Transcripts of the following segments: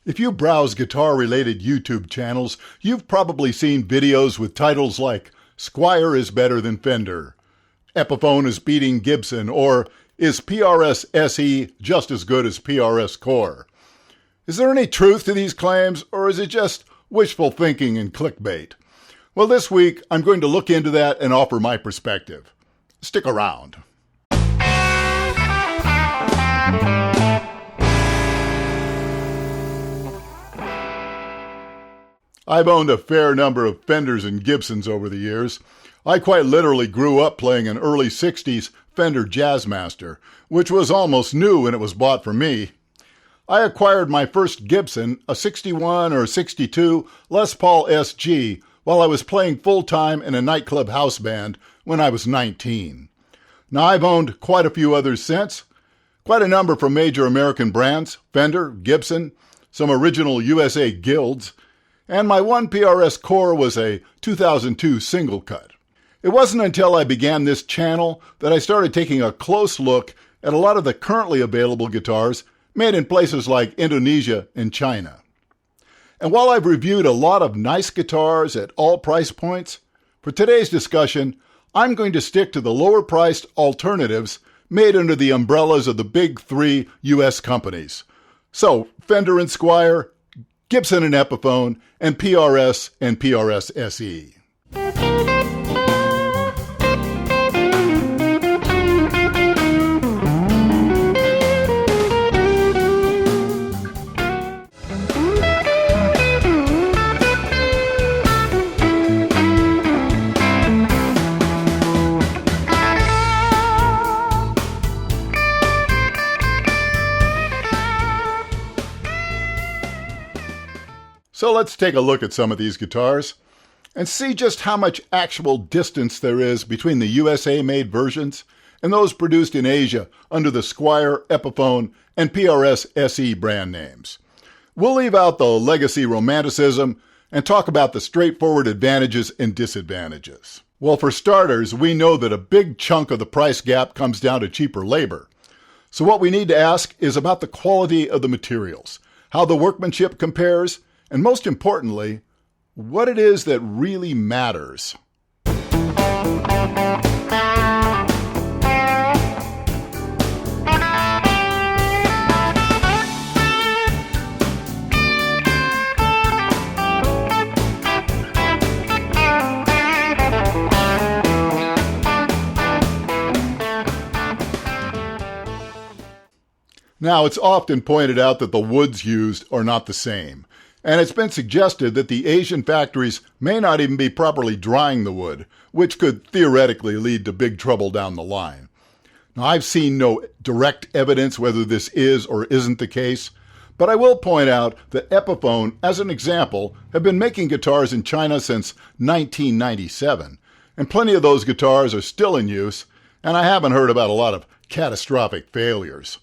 If you browse guitar-related YouTube channels, you've probably seen videos with titles like Squier is better than Fender, Epiphone is beating Gibson, or is PRS SE just as good as PRS Core? Is there any truth to these claims, or is it just wishful thinking and clickbait? Well, this week, I'm going to look into that and offer my perspective. Stick around. I've owned a fair number of Fenders and Gibsons over the years. I quite literally grew up playing an early 60s Fender Jazzmaster, which was almost new when it was bought for me. I acquired my first Gibson, a 61 or 62 Les Paul SG, while I was playing full-time in a nightclub house band when I was 19. Now, I've owned quite a few others since, quite a number from major American brands, Fender, Gibson, some original USA guilds, and my one PRS Core was a 2002 single cut. It wasn't until I began this channel that I started taking a close look at a lot of the currently available guitars made in places like Indonesia and China. And while I've reviewed a lot of nice guitars at all price points, for today's discussion, I'm going to stick to the lower-priced alternatives made under the umbrellas of the big three U.S. companies. So, Fender and Squier, Gibson and Epiphone, and PRS SE. So let's take a look at some of these guitars and see just how much actual distance there is between the USA-made versions and those produced in Asia under the Squier, Epiphone, and PRS SE brand names. We'll leave out the legacy romanticism and talk about the straightforward advantages and disadvantages. Well, for starters, we know that a big chunk of the price gap comes down to cheaper labor. So what we need to ask is about the quality of the materials, how the workmanship compares, and most importantly, what it is that really matters. Now, it's often pointed out that the woods used are not the same. And it's been suggested that the Asian factories may not even be properly drying the wood, which could theoretically lead to big trouble down the line. Now, I've seen no direct evidence whether this is or isn't the case, but I will point out that Epiphone, as an example, have been making guitars in China since 1997, and plenty of those guitars are still in use, and I haven't heard about a lot of catastrophic failures.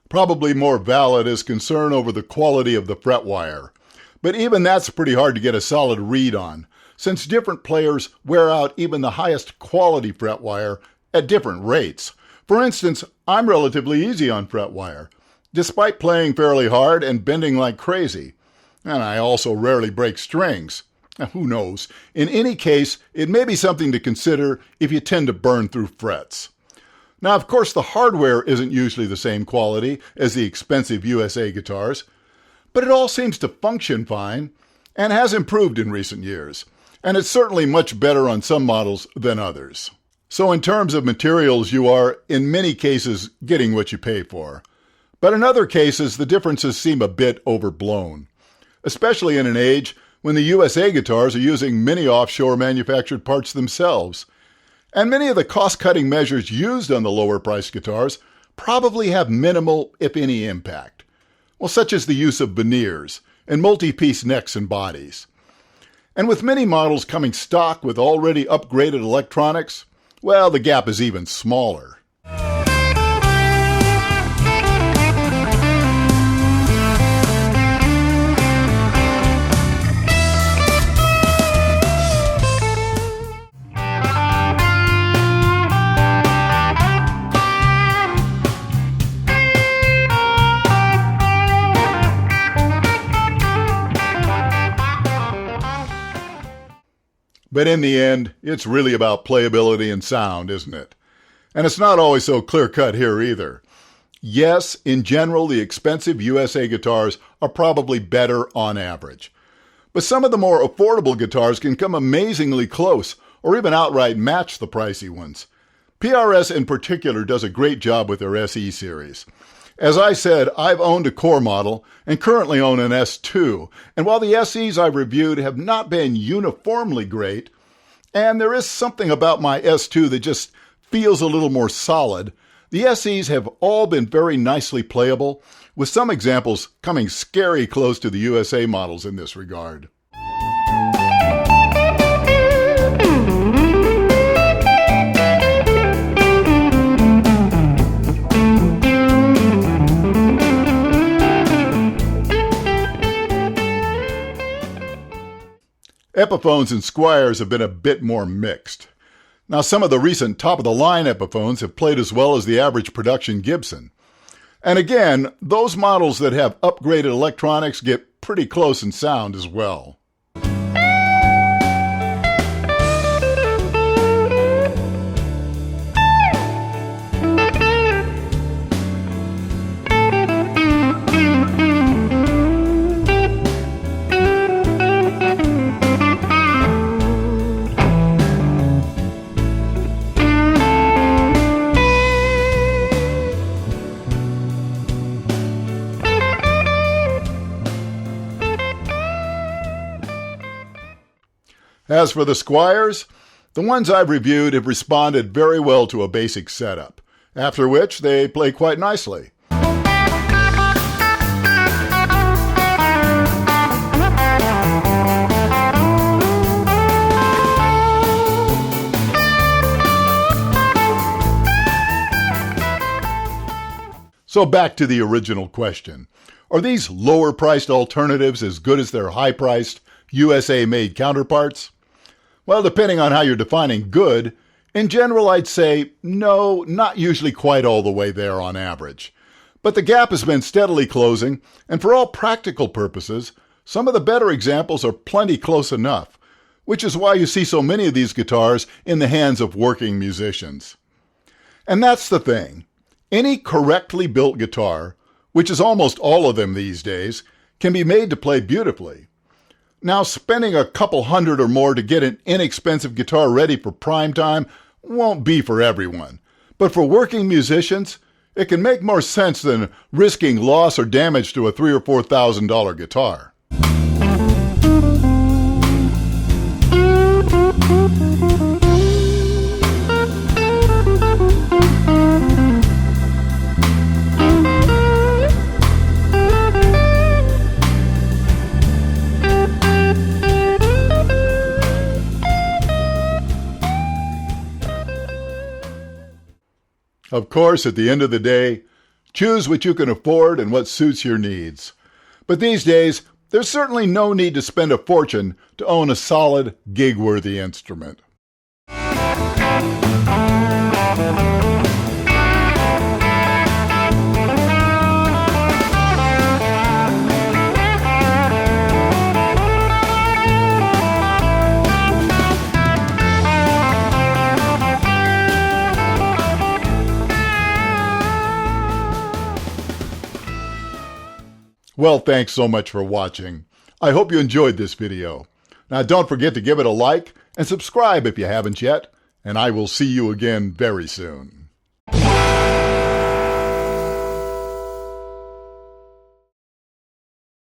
Probably more valid is concern over the quality of the fret wire. But even that's pretty hard to get a solid read on, since different players wear out even the highest quality fret wire at different rates. For instance, I'm relatively easy on fret wire, despite playing fairly hard and bending like crazy. And I also rarely break strings. Who knows? In any case, it may be something to consider if you tend to burn through frets. Now, of course, the hardware isn't usually the same quality as the expensive USA guitars, but it all seems to function fine and has improved in recent years, and it's certainly much better on some models than others. So in terms of materials, you are, in many cases, getting what you pay for. But in other cases, the differences seem a bit overblown, especially in an age when the USA guitars are using many offshore manufactured parts themselves. And many of the cost-cutting measures used on the lower-priced guitars probably have minimal, if any, impact. Well, such as the use of veneers and multi-piece necks and bodies. And with many models coming stock with already upgraded electronics, well, the gap is even smaller. But in the end, it's really about playability and sound, isn't it? And it's not always so clear-cut here either. Yes, in general, the expensive USA guitars are probably better on average. But some of the more affordable guitars can come amazingly close or even outright match the pricey ones. PRS in particular does a great job with their SE series. As I said, I've owned a core model and currently own an S2, and while the SEs I've reviewed have not been uniformly great, and there is something about my S2 that just feels a little more solid, the SEs have all been very nicely playable, with some examples coming scary close to the USA models in this regard. Epiphones and Squiers have been a bit more mixed. Now, some of the recent top-of-the-line Epiphones have played as well as the average production Gibson. And again, those models that have upgraded electronics get pretty close in sound as well. As for the Squiers, the ones I've reviewed have responded very well to a basic setup, after which they play quite nicely. So back to the original question. Are these lower-priced alternatives as good as their high-priced, USA-made counterparts? Well, depending on how you're defining good, in general I'd say no, not usually quite all the way there on average. But the gap has been steadily closing, and for all practical purposes, some of the better examples are plenty close enough, which is why you see so many of these guitars in the hands of working musicians. And that's the thing. Any correctly built guitar, which is almost all of them these days, can be made to play beautifully. Now, spending a couple hundred or more to get an inexpensive guitar ready for prime time won't be for everyone. But for working musicians, it can make more sense than risking loss or damage to a $3,000 or $4,000 guitar. Of course, at the end of the day, choose what you can afford and what suits your needs. But these days, there's certainly no need to spend a fortune to own a solid, gig-worthy instrument. Well, thanks so much for watching. I hope you enjoyed this video. Now, don't forget to give it a like and subscribe if you haven't yet, and I will see you again very soon.